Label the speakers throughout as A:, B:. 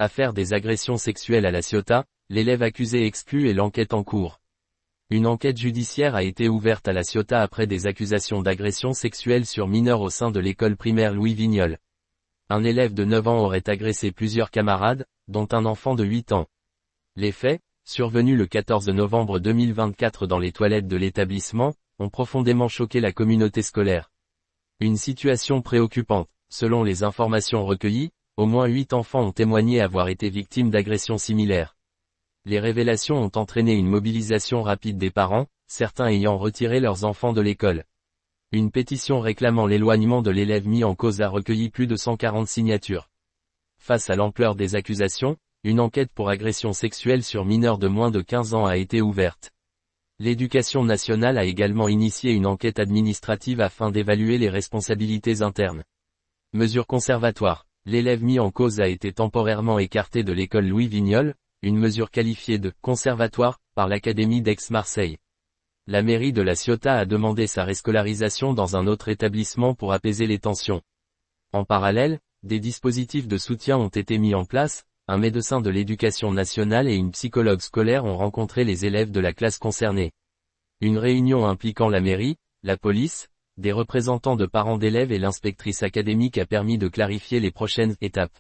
A: Affaire des agressions sexuelles à La Ciotat, l'élève accusé exclu et l'enquête en cours. Une enquête judiciaire a été ouverte à La Ciotat après des accusations d'agression sexuelle sur mineurs au sein de l'école primaire Louis Vignol. Un élève de 9 ans aurait agressé plusieurs camarades, dont un enfant de 8 ans. Les faits, survenus le 14 novembre 2024 dans les toilettes de l'établissement, ont profondément choqué la communauté scolaire. Une situation préoccupante. Selon les informations recueillies, au moins 8 enfants ont témoigné avoir été victimes d'agressions similaires. Les révélations ont entraîné une mobilisation rapide des parents, certains ayant retiré leurs enfants de l'école. Une pétition réclamant l'éloignement de l'élève mis en cause a recueilli plus de 140 signatures. Face à l'ampleur des accusations, une enquête pour agression sexuelle sur mineurs de moins de 15 ans a été ouverte. L'Éducation nationale a également initié une enquête administrative afin d'évaluer les responsabilités internes. Mesure conservatoire. L'élève mis en cause a été temporairement écarté de l'école Louis Vignol, une mesure qualifiée de « conservatoire » par l'Académie d'Aix-Marseille. La mairie de La Ciotat a demandé sa rescolarisation dans un autre établissement pour apaiser les tensions. En parallèle, des dispositifs de soutien ont été mis en place, un médecin de l'Éducation nationale et une psychologue scolaire ont rencontré les élèves de la classe concernée. Une réunion impliquant la mairie, la police, des représentants de parents d'élèves et l'inspectrice académique a permis de clarifier les prochaines étapes.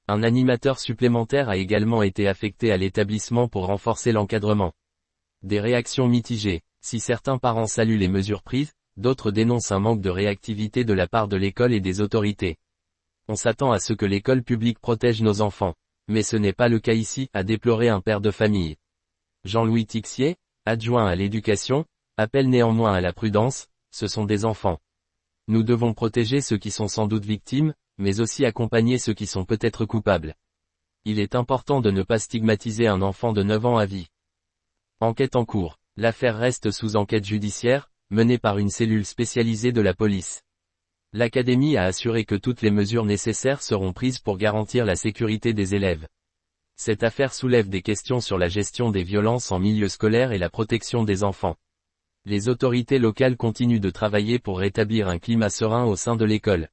A: Un animateur supplémentaire a également été affecté à l'établissement pour renforcer l'encadrement. Des réactions mitigées. Si certains parents saluent les mesures prises, d'autres dénoncent un manque de réactivité de la part de l'école et des autorités. On s'attend à ce que l'école publique protège nos enfants. Mais ce n'est pas le cas ici, a déploré un père de famille. Jean-Louis Tixier, adjoint à l'éducation, appelle néanmoins à la prudence, ce sont des enfants. Nous devons protéger ceux qui sont sans doute victimes, mais aussi accompagner ceux qui sont peut-être coupables. Il est important de ne pas stigmatiser un enfant de 9 ans à vie. Enquête en cours. L'affaire reste sous enquête judiciaire, menée par une cellule spécialisée de la police. L'Académie a assuré que toutes les mesures nécessaires seront prises pour garantir la sécurité des élèves. Cette affaire soulève des questions sur la gestion des violences en milieu scolaire et la protection des enfants. Les autorités locales continuent de travailler pour rétablir un climat serein au sein de l'école.